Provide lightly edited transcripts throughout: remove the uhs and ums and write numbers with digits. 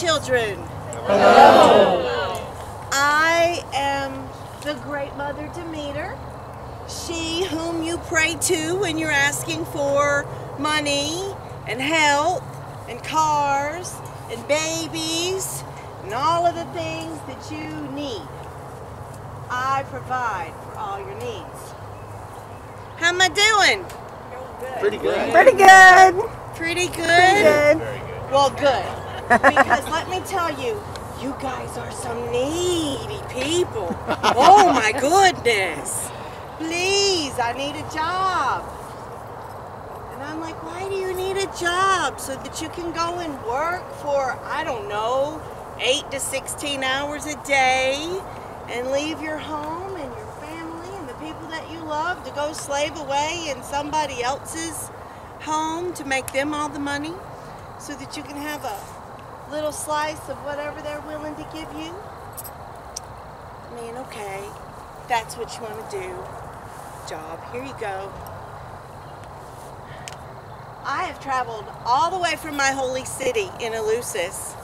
children. Hello. I am the great mother Demeter, she whom you pray to when you're asking for money and health and cars and babies and all of the things that you need. I provide for all your needs. How am I doing? Pretty good. Pretty good. Pretty good. Very good. Well, good. Because let me tell you, you guys are some needy people. Oh my goodness. Please, I need a job. And I'm like, why do you need a job? So that you can go and work for, I don't know, 8 to 16 hours a day and leave your home and your family and the people that you love to go slave away in somebody else's home to make them all the money so that you can have a little slice of whatever they're willing to give you? I mean, okay, that's what you want to do. Job, here you go. I have traveled all the way from my holy city in Eleusis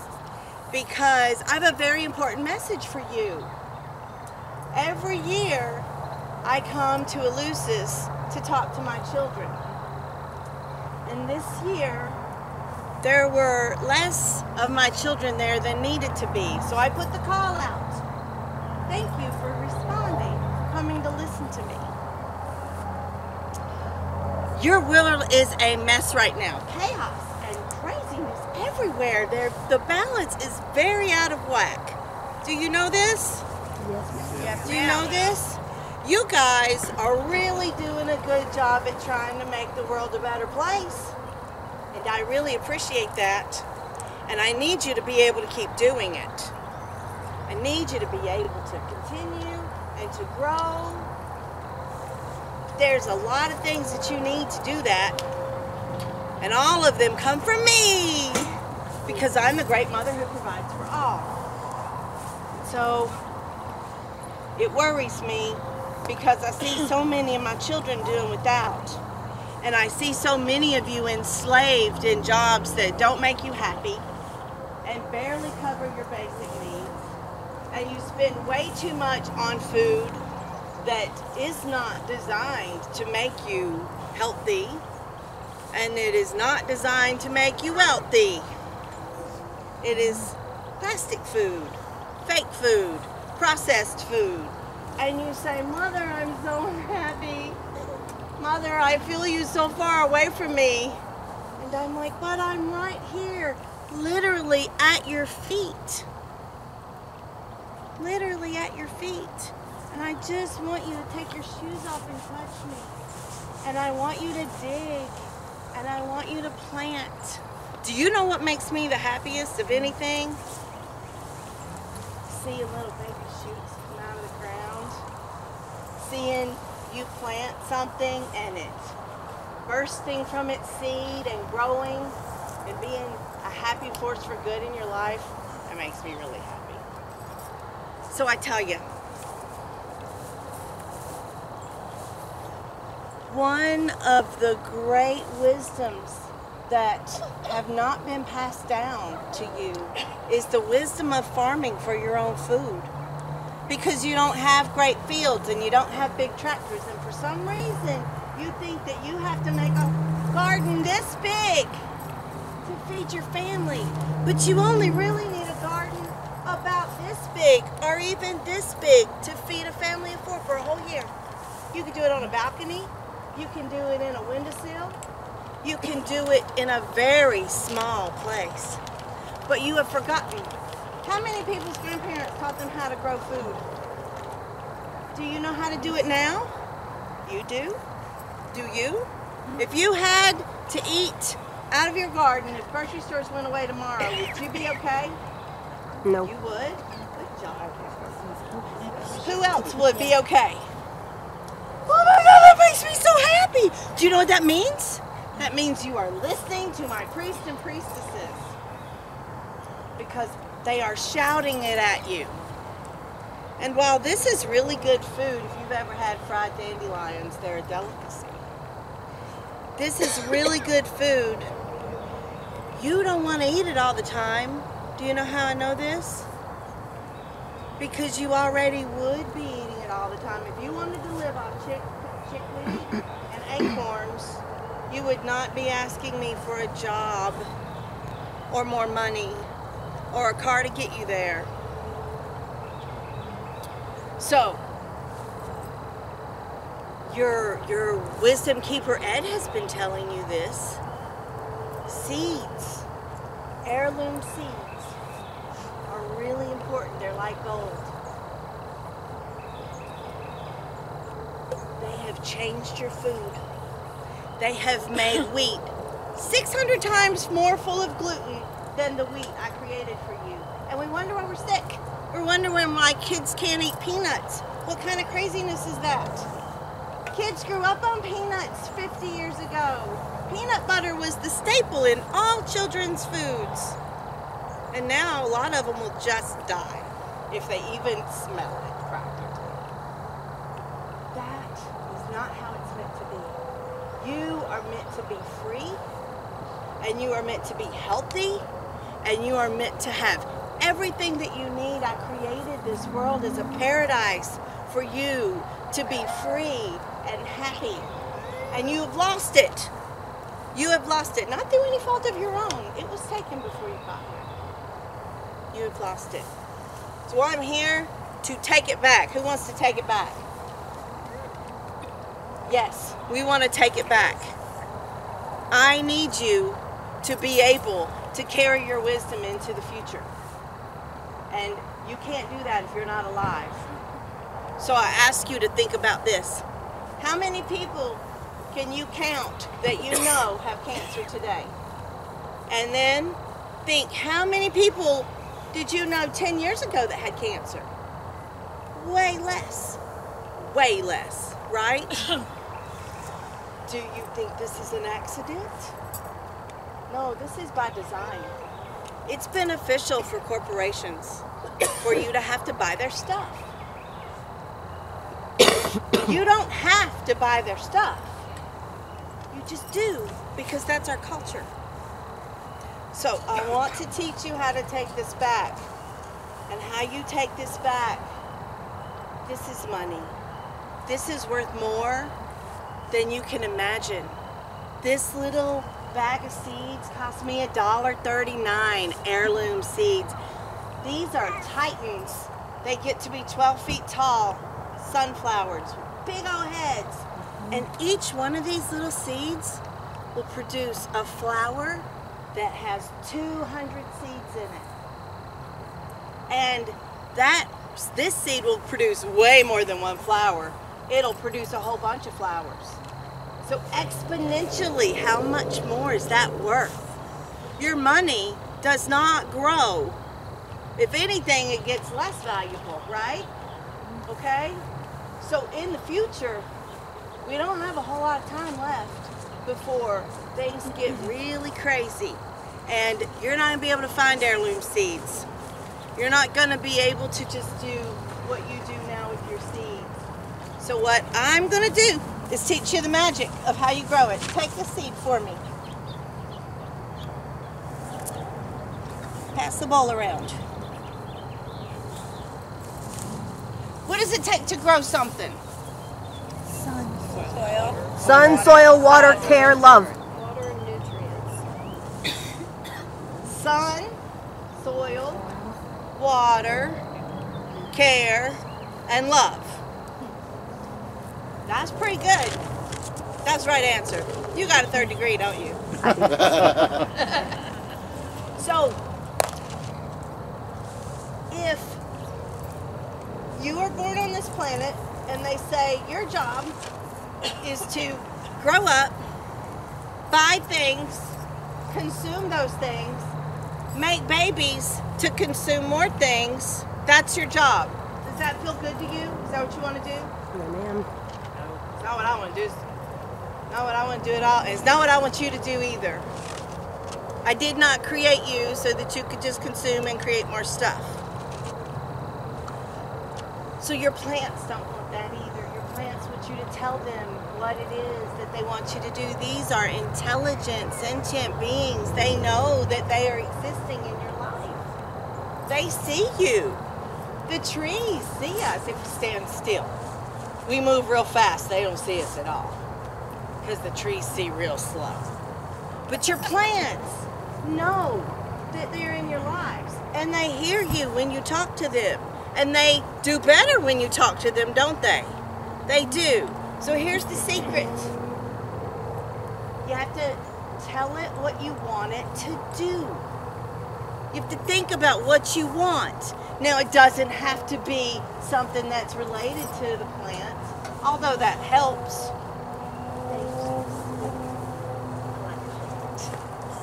because I have a very important message for you. Every year I come to Eleusis to talk to my children. And this year there were less of my children there than needed to be. So I put the call out. Thank you for responding, coming to listen to me. Your world is a mess right now. Chaos and craziness everywhere. The balance is very out of whack. Do you know this? Yes, ma'am. Do you know this? You guys are really doing a good job at trying to make the world a better place. And I really appreciate that. And I need you to be able to keep doing it. I need you to be able to continue and to grow. There's a lot of things that you need to do that. And all of them come from me. Because I'm the great mother who provides for all. So it worries me because I see so many of my children doing without. And I see so many of you enslaved in jobs that don't make you happy and barely cover your basic needs. And you spend way too much on food that is not designed to make you healthy, and it is not designed to make you wealthy. It is plastic food, fake food, processed food. And you say, Mother, I'm so unhappy. Mother, I feel you so far away from me. And I'm like, but I'm right here, literally at your feet. Literally at your feet. And I just want you to take your shoes off and touch me. And I want you to dig. And I want you to plant. Do you know what makes me the happiest of anything? Seeing little baby shoots come out of the ground. Seeing you plant something and it bursting from its seed and growing and being a happy force for good in your life. That makes me really happy. So I tell you, one of the great wisdoms that have not been passed down to you is the wisdom of farming for your own food. Because you don't have great fields and you don't have big tractors, and for some reason you think that you have to make a garden this big to feed your family. But you only really need a garden about this big or even this big to feed a family of 4 for a whole year. You can do it on a balcony. You can do it in a windowsill. You can do it in a very small place. But you have forgotten. How many people's grandparents taught them how to grow food? Do you know how to do it now? You do? Do you? If you had to eat out of your garden, if grocery stores went away tomorrow, would you be okay? No. You would? Good job. Who else would be okay? Oh my God, that makes me so happy. Do you know what that means? That means you are listening to my priests and priestesses. Because they are shouting it at you. And while this is really good food, if you've ever had fried dandelions, they're a delicacy. This is really good food. You don't want to eat it all the time. Do you know how I know this? Because you already would be eating it all the time. If you wanted to live on chickweed and acorns, you would not be asking me for a job or more money or a car to get you there. So, your wisdom keeper Ed has been telling you this. Seeds, heirloom seeds, are really important. They're like gold. They have changed your food. They have made wheat 600 times more full of gluten than the wheat I created for you. And we wonder why we're sick. We wonder when my kids can't eat peanuts. What kind of craziness is that? Kids grew up on peanuts 50 years ago. Peanut butter was the staple in all children's foods. And now a lot of them will just die if they even smell it practically. That is not how it's meant to be. You are meant to be free, and you are meant to be healthy, and you are meant to have everything that you need. I created this world as a paradise for you to be free and happy. And you have lost it. You have lost it. Not through any fault of your own. It was taken before you got here. You have lost it. So I'm here to take it back. Who wants to take it back? Yes, we want to take it back. I need you to be able to carry your wisdom into the future. And you can't do that if you're not alive. So I ask you to think about this. How many people can you count that you know have cancer today? And then think, how many people did you know 10 years ago that had cancer? Way less. Way less, right? Do you think this is an accident? No, this is by design. It's beneficial for corporations for you to have to buy their stuff. You don't have to buy their stuff. You just do, because that's our culture. So I want to teach you how to take this back. And how you take this back. This is money. This is worth more than you can imagine. This little bag of seeds cost me $1.39, heirloom seeds. These are titans. They get to be 12 feet tall, sunflowers, big old heads. And each one of these little seeds will produce a flower that has 200 seeds in it. And this seed will produce way more than one flower. It'll produce a whole bunch of flowers. So exponentially, how much more is that worth? Your money does not grow. If anything, it gets less valuable, right? Okay? So in the future, we don't have a whole lot of time left before things get really crazy. And you're not going to be able to find heirloom seeds. You're not going to be able to just do what you do now with your seeds. So what I'm going to do is teach you the magic of how you grow it. Take the seed for me. Pass the bowl around. What does it take to grow something? Sun. Soil. Sun, soil, water, care, love. Water and nutrients. Sun, soil, water, care, and love. That's pretty good. That's the right answer. You got a 3rd degree, don't you? So, if you are born on this planet and they say your job is to grow up, buy things, consume those things, make babies to consume more things, that's your job. Does that feel good to you? Is that what you want to do? Yeah, ma'am. It's not what I want to do. It's not what I want to do at all. It's not what I want you to do either. I did not create you so that you could just consume and create more stuff. So your plants don't want that either. Your plants want you to tell them what it is that they want you to do. These are intelligent, sentient beings. They know that they are existing in your life. They see you. The trees see us if we stand still. We move real fast, they don't see us at all. Because the trees see real slow. But your plants know that they're in your lives. And they hear you when you talk to them. And they do better when you talk to them, don't they? They do. So here's the secret. You have to tell it what you want it to do. You have to think about what you want. Now, it doesn't have to be something that's related to the plant, although that helps.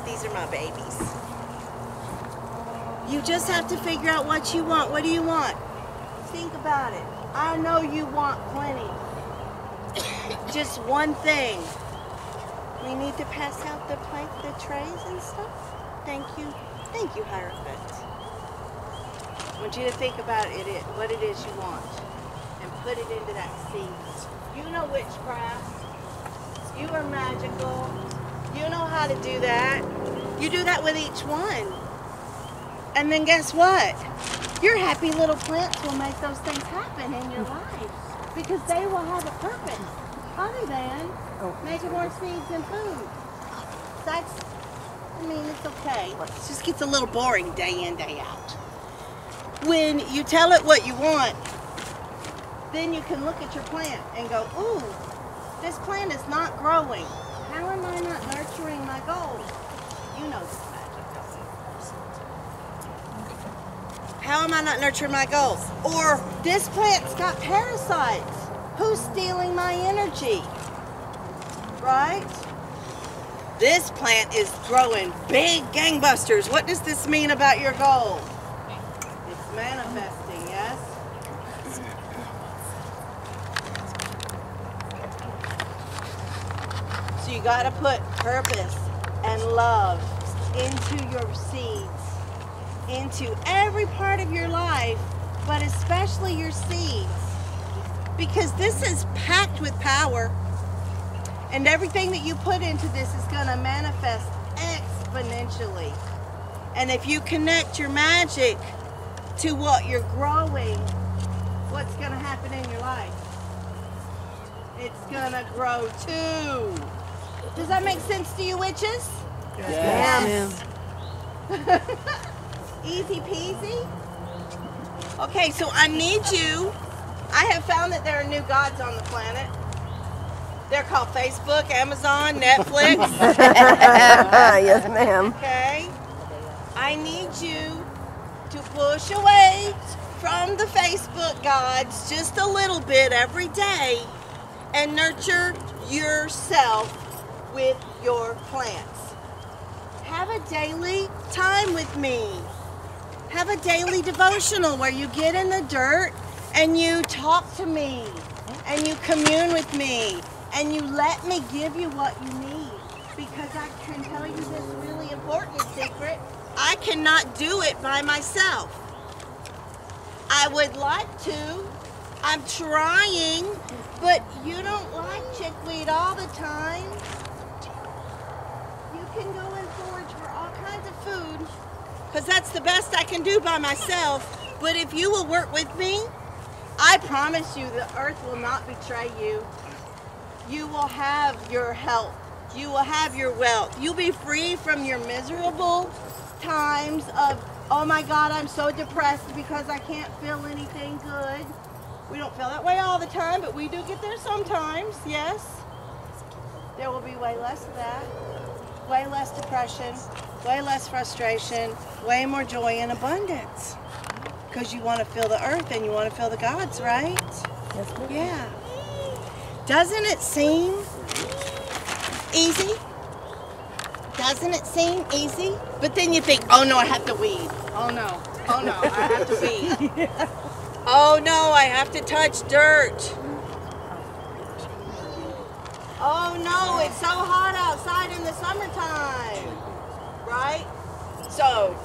These are my babies. You just have to figure out what you want. What do you want? Think about it. I know you want plenty. Just one thing. We need to pass out the trays and stuff. Thank you. Thank you, Hierophant. I want you to think about what it is you want and put it into that seed. You know witchcraft. You are magical. You know how to do that. You do that with each one. And then guess what? Your happy little plants will make those things happen in your life because they will have a purpose other than making more seeds and food. That's, I mean, it's okay. It just gets a little boring day in, day out. When you tell it what you want, then you can look at your plant and go, ooh, this plant is not growing. How am I not nurturing my goals? You know this magic, don't you? How am I not nurturing my goals? Or this plant's got parasites. Who's stealing my energy? Right? This plant is growing big gangbusters. What does this mean about your goal? It's manifesting, yes? So you got to put purpose and love into your seeds, into every part of your life, but especially your seeds. Because this is packed with power. And everything that you put into this is going to manifest exponentially. And if you connect your magic to what you're growing, what's going to happen in your life? It's going to grow too. Does that make sense to you, witches? Yes. Easy peasy? Okay, so I need you. I have found that there are new gods on the planet. They're called Facebook, Amazon, Netflix. Yes, ma'am. Okay? I need you to push away from the Facebook gods just a little bit every day and nurture yourself with your plants. Have a daily time with me. Have a daily devotional where you get in the dirt and you talk to me and you commune with me. And you let me give you what you need. Because I can tell you this really important secret. I cannot do it by myself. I would like to. I'm trying. But you don't like chickweed all the time. You can go and forage for all kinds of food. Because that's the best I can do by myself. But if you will work with me, I promise you the earth will not betray you. You will have your health. You will have your wealth. You'll be free from your miserable times of, oh my God, I'm so depressed because I can't feel anything good. We don't feel that way all the time, but we do get there sometimes, yes. There will be way less of that. Way less depression, way less frustration, way more joy and abundance. Because you want to feel the earth and you want to feel the gods, right? Yes, ma'am. Yeah. Doesn't it seem easy? Doesn't it seem easy? But then you think, oh no, I have to weed. Oh no, I have to weed. Oh no, I have to touch dirt. Oh no, it's so hot outside in the summertime. Right? So,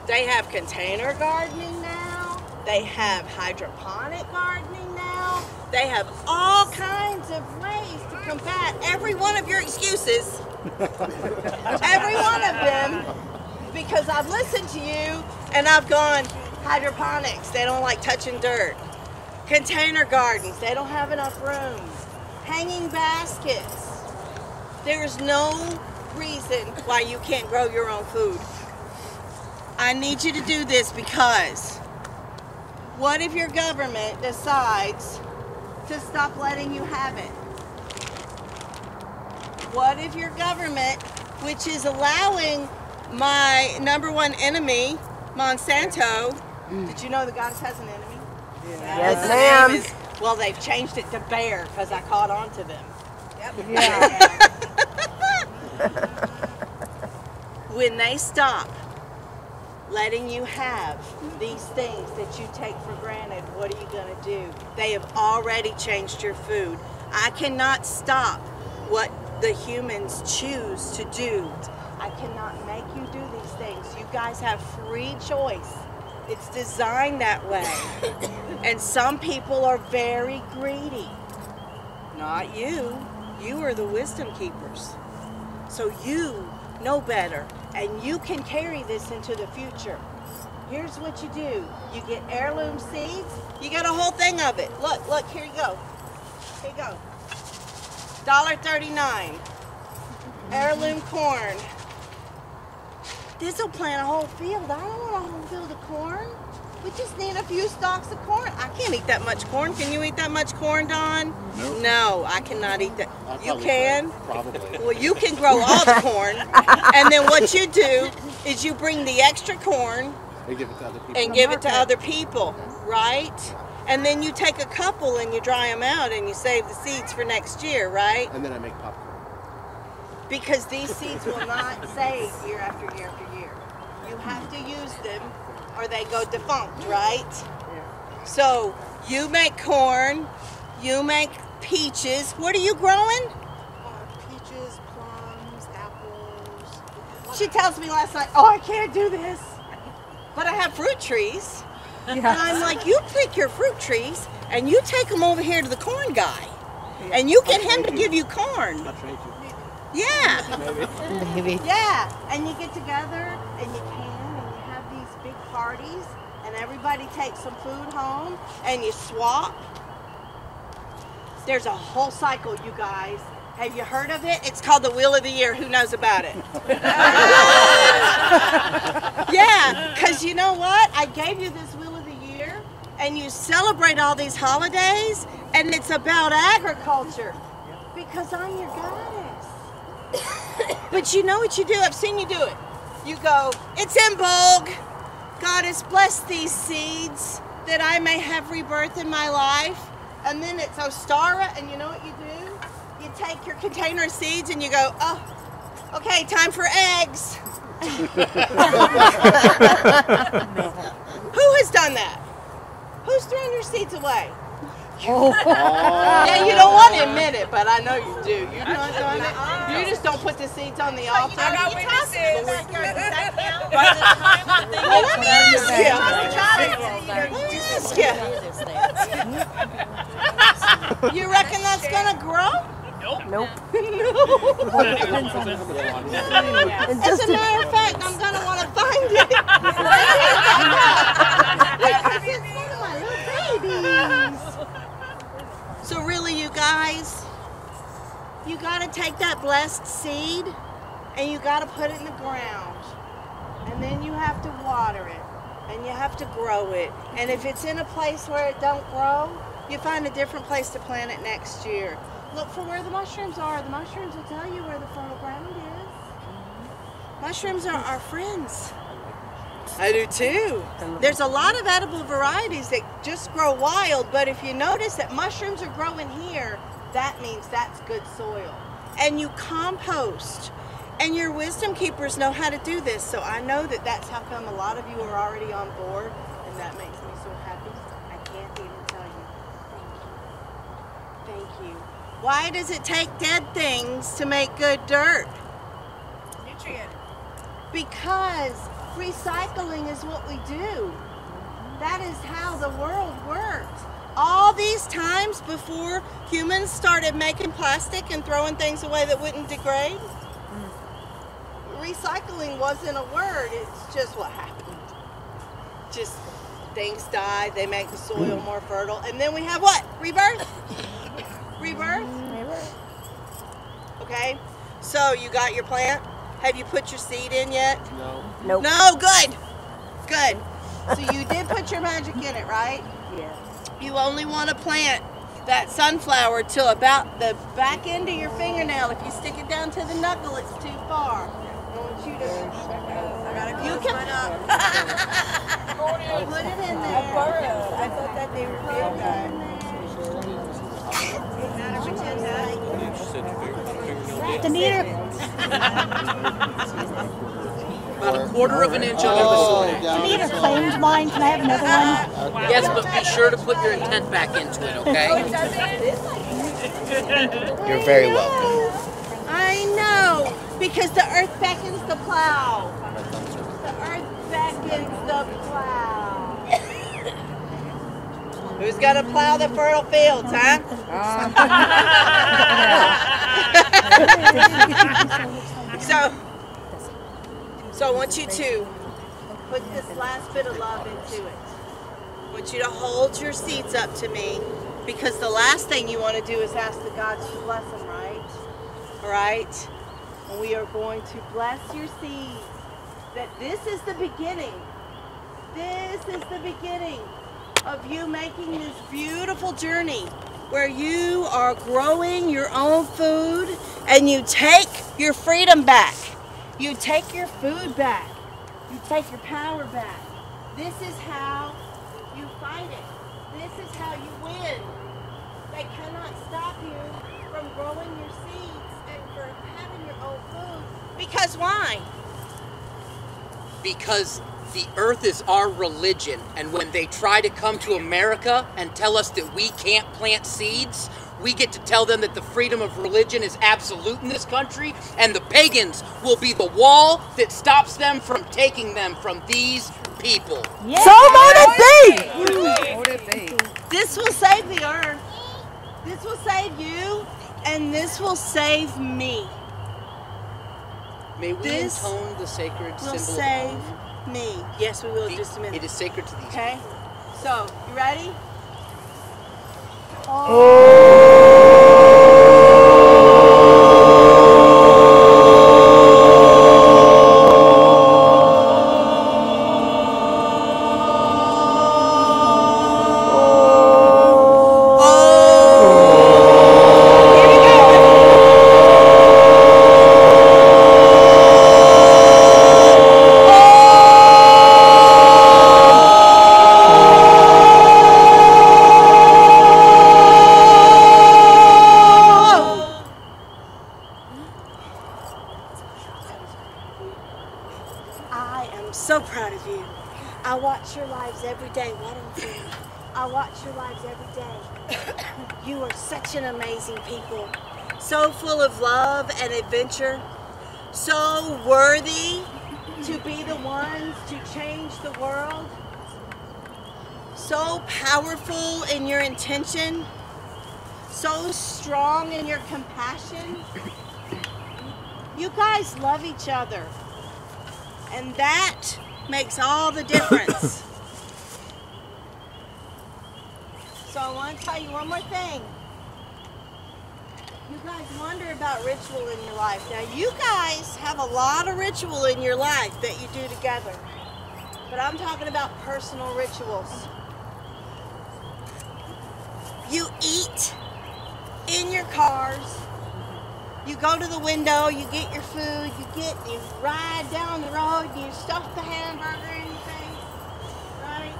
they have container gardening now. They have hydroponic gardening now. They have all kinds of ways to combat every one of your excuses. Every one of them. Because I've listened to you And I've gone hydroponics. They don't like touching dirt. Container gardens. They don't have enough room. Hanging baskets. There's no reason why you can't grow your own food. I need you to do this because what if your government decides to stop letting you have it? What if your government, which is allowing my #1 enemy, Monsanto, did you know the goddess has an enemy? Yes, His ma'am. name is, well, they've changed it to Bear because I caught on to them. Yep. Yeah. When they stop letting you have these things that you take for granted, what are you going to do? They have already changed your food. I cannot stop what the humans choose to do. I cannot make you do these things. You guys have free choice. It's designed that way. And some people are very greedy. Not you. You are the wisdom keepers. So you know better, and you can carry this into the future. Here's what you do. You get heirloom seeds. You get a whole thing of it. Look, here you go. Here you go. $1.39. Heirloom corn. This'll plant a whole field. I don't want a whole field of corn. We just need a few stalks of corn. I can't eat that much corn. Can you eat that much corn, Don? Nope. No, I cannot eat that. I You probably can? could, Probably. Well, you can grow all the corn, and then what you do is you bring the extra corn They give it to other people. and give it to other people, right? And then you take a couple and you dry them out and you save the seeds for next year, right? And then I make popcorn. Because these seeds will not save year after year after year. You have to use them or they go defunct, right? So you make corn, you make peaches. What are you growing? Peaches, plums, apples. She tells me last night, oh, I can't do this. But I have fruit trees. And I'm like, you pick your fruit trees and you take them over here to the corn guy. And you get him to give you corn. I'll trade you. Yeah. Maybe. Yeah. And you get together and you can and you have these big parties and everybody takes some food home and you swap. There's a whole cycle, you guys. Have you heard of it? It's called the Wheel of the Year. Who knows about it? Yeah, because you know what? I gave you this Wheel of the Year, and you celebrate all these holidays, and it's about agriculture, because I'm your goddess. But you know what you do? I've seen you do it. You go, it's in bulk. Goddess, bless these seeds that I may have rebirth in my life. And then it's Ostara, and you know what you do? You take your container of seeds and you go, oh, okay, time for eggs. Who has done that? Who's thrown your seeds away? Yeah, you don't want to admit it, but I know you do. You've not done it. You just don't put the seeds on the altar. I got witnesses. Well, let me ask you. Let me ask you. You reckon that's gonna grow? Nope. As a matter of fact, I'm gonna want to find it. Because it's one of my little babies. So really, you guys, you gotta take that blessed seed and you gotta put it in the ground. And then you have to water it. And you have to grow it. And if it's in a place where it don't grow, you find a different place to plant it next year. Look for where the mushrooms are. The mushrooms will tell you where the fertile ground is. Mushrooms are our friends. I do too. There's a lot of edible varieties that just grow wild, but if you notice that mushrooms are growing here, that means that's good soil. And you compost. And your wisdom keepers know how to do this, so I know that that's how come a lot of you are already on board, and that makes me so happy. I can't even tell you. Thank you. Thank you. Why does it take dead things to make good dirt? Nutrient. Because recycling is what we do. That is how the world works. All these times before humans started making plastic and throwing things away that wouldn't degrade, recycling wasn't a word, it's just what happened. just things die. They make the soil more fertile. And then we have what? Rebirth? Rebirth? Okay. So you got your plant? Have you put your seed in yet? No. Nope. No, good. Good. So you did put your magic in it, right? Yeah. You only want to plant that sunflower till about the back end of your fingernail. If you stick it down to the knuckle, it's too far. I want you to. You can put it in there. I thought that they were real guys. Demeter. About a quarter of an inch under the soil. Demeter claimed mine. Can I have another one? Yes, but be sure to put your intent back into it, okay? You're very welcome. I know, because the earth beckons the plow. The earth beckons the plow. Who's gonna plow the fertile fields, huh? So I want you to put this last bit of love into it. I want you to hold your seeds up to me, because the last thing you want to do is ask the gods to bless them, right? All right? And we are going to bless your seeds. That this is the beginning. This is the beginning of you making this beautiful journey where you are growing your own food and you take your freedom back. You take your food back. You take your power back. This is how you fight it. This is how you win. They cannot stop you from growing your seeds and for having your own food. Because why? Because the earth is our religion, and when they try to come to America and tell us that we can't plant seeds, we get to tell them that the freedom of religion is absolute in this country, and the pagans will be the wall that stops them from taking them from these people. Yeah. So Would it be? This will save the earth. This will save you, and this will save me. May we This intone the sacred Will symbol save of honor. me. Yes, we will in just a minute. It is sacred to these. Okay? So, you ready? I am so proud of you. I watch your lives every day. Why don't you? I watch your lives every day. You are such an amazing people. So full of love and adventure. So worthy to be the ones to change the world. So powerful in your intention. So strong in your compassion. You guys love each other. And that makes all the difference. So I want to tell you one more thing. You guys wonder about ritual in your life. Now you guys have a lot of ritual in your life that you do together. But I'm talking about personal rituals. You eat in your cars. You go to the window, you get your food, you ride down the road, you stuff the hamburger in your face, right?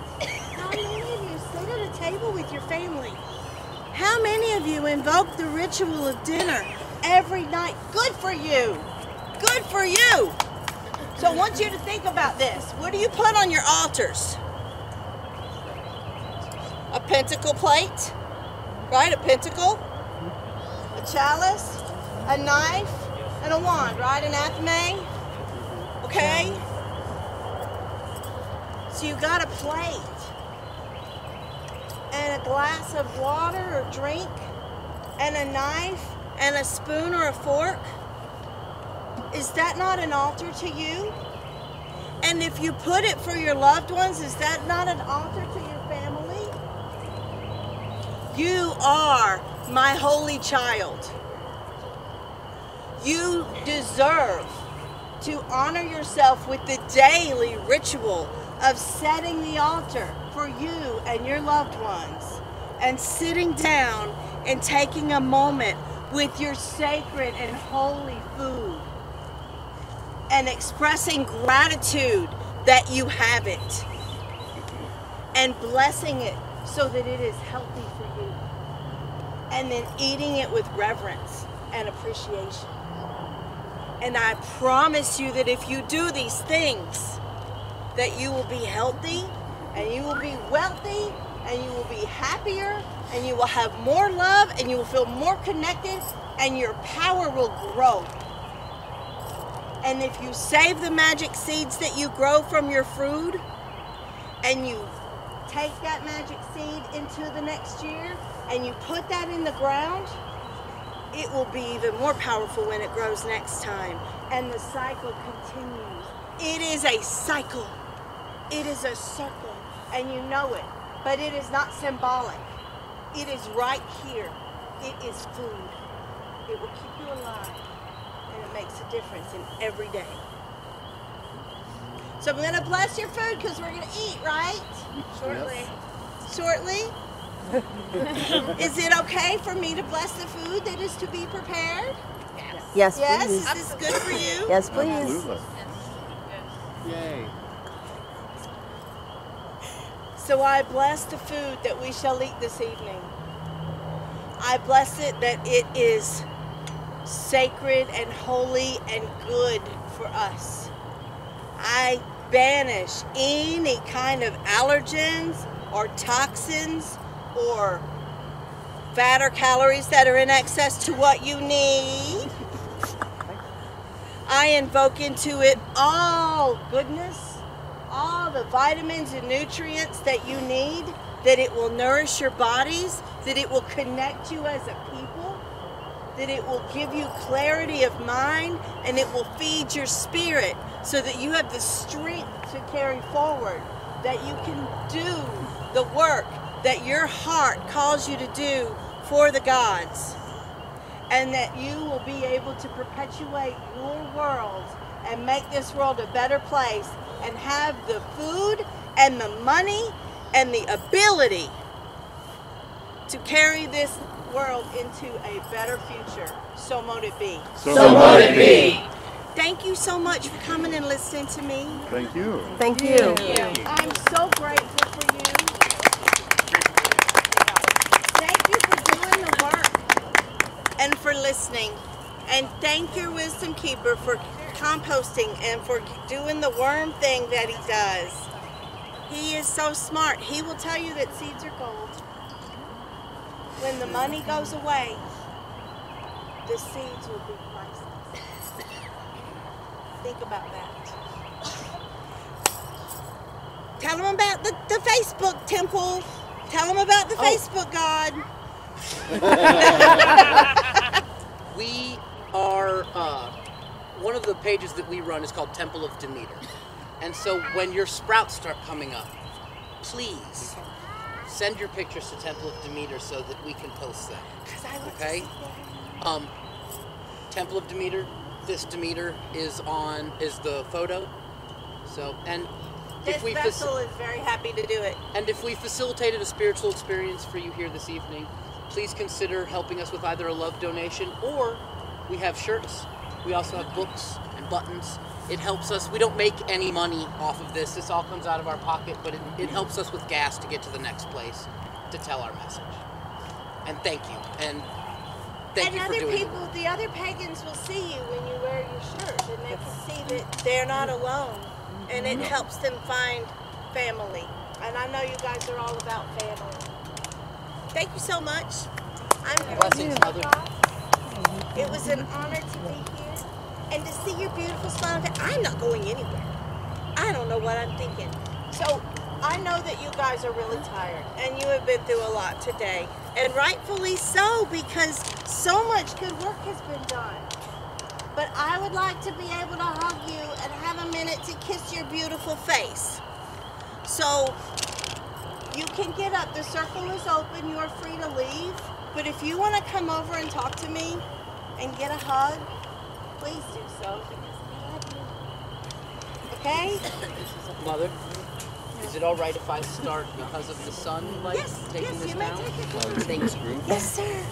How many of you sit at a table with your family? How many of you invoke the ritual of dinner every night? Good for you. Good for you. So I want you to think about this. What do you put on your altars? A pentacle plate, right? A pentacle, a chalice, a knife, and a wand, right? An athame, okay? So you got a plate and a glass of water or drink and a knife and a spoon or a fork. Is that not an altar to you? And if you put it for your loved ones, is that not an altar to your family? You are my holy child. You deserve to honor yourself with the daily ritual of setting the altar for you and your loved ones, and sitting down and taking a moment with your sacred and holy food, and expressing gratitude that you have it, and blessing it so that it is healthy for you, and then eating it with reverence and appreciation. And I promise you that if you do these things, that you will be healthy, and you will be wealthy, and you will be happier, and you will have more love, and you will feel more connected, and your power will grow. And if you save the magic seeds that you grow from your food, and you take that magic seed into the next year, and you put that in the ground, it will be even more powerful when it grows next time. And the cycle continues. It is a cycle. It is a circle. And you know it. But it is not symbolic. It is right here. It is food. It will keep you alive. And it makes a difference in every day. So I'm going to bless your food because we're going to eat, right? Shortly. Shortly? Is it okay for me to bless the food that is to be prepared? Yes, Yes? please. Is this good for you? Yes, please. Absolutely. Yay. So I bless the food that we shall eat this evening. I bless it that it is sacred and holy and good for us. I banish any kind of allergens or toxins or fat or calories that are in excess to what you need. I invoke into it all goodness, all the vitamins and nutrients that you need, that it will nourish your bodies, that it will connect you as a people, that it will give you clarity of mind, and it will feed your spirit so that you have the strength to carry forward, that you can do the work that your heart calls you to do for the gods, and that you will be able to perpetuate your world and make this world a better place, and have the food and the money and the ability to carry this world into a better future. So mote it be. So mote it be. Thank you so much for coming and listening to me. Thank you. Thank you. I'm so grateful for you. Thank you for doing the work and for listening. And thank your wisdom keeper for composting and for doing the worm thing that he does. He is so smart. He will tell you that seeds are gold. When the money goes away, the seeds will be priceless. Think about that. Tell them about the Facebook temple. Tell them about the Facebook God. We are, one of the pages that we run is called Temple of Demeter. And so when your sprouts start coming up, please send your pictures to Temple of Demeter so that we can post them. Okay? Temple of Demeter, this Demeter is the photo. So, and This vessel is very happy to do it. And if we facilitated a spiritual experience for you here this evening, please consider helping us with either a love donation, or we have shirts. We also have books and buttons. It helps us. We don't make any money off of this. This all comes out of our pocket, but it helps us with gas to get to the next place to tell our message. And thank you. And thank you for doing it. And the other pagans will see you when you wear your shirt, and they can see that they're not alone. And it helps them find family. And I know you guys are all about family. Thank you so much. Blessings, Mother. It was an honor to be here and to see your beautiful smile. I'm not going anywhere. I don't know what I'm thinking. So I know that you guys are really tired and you have been through a lot today. And rightfully so, because so much good work has been done. but I would like to be able to hug you and have a minute to kiss your beautiful face. So you can get up. The circle is open. You are free to leave. But if you want to come over and talk to me and get a hug, please do so. Okay? Mother, is it all right if I start because of the sun, like taking this you may down? take it down. Thank you. Yes, sir.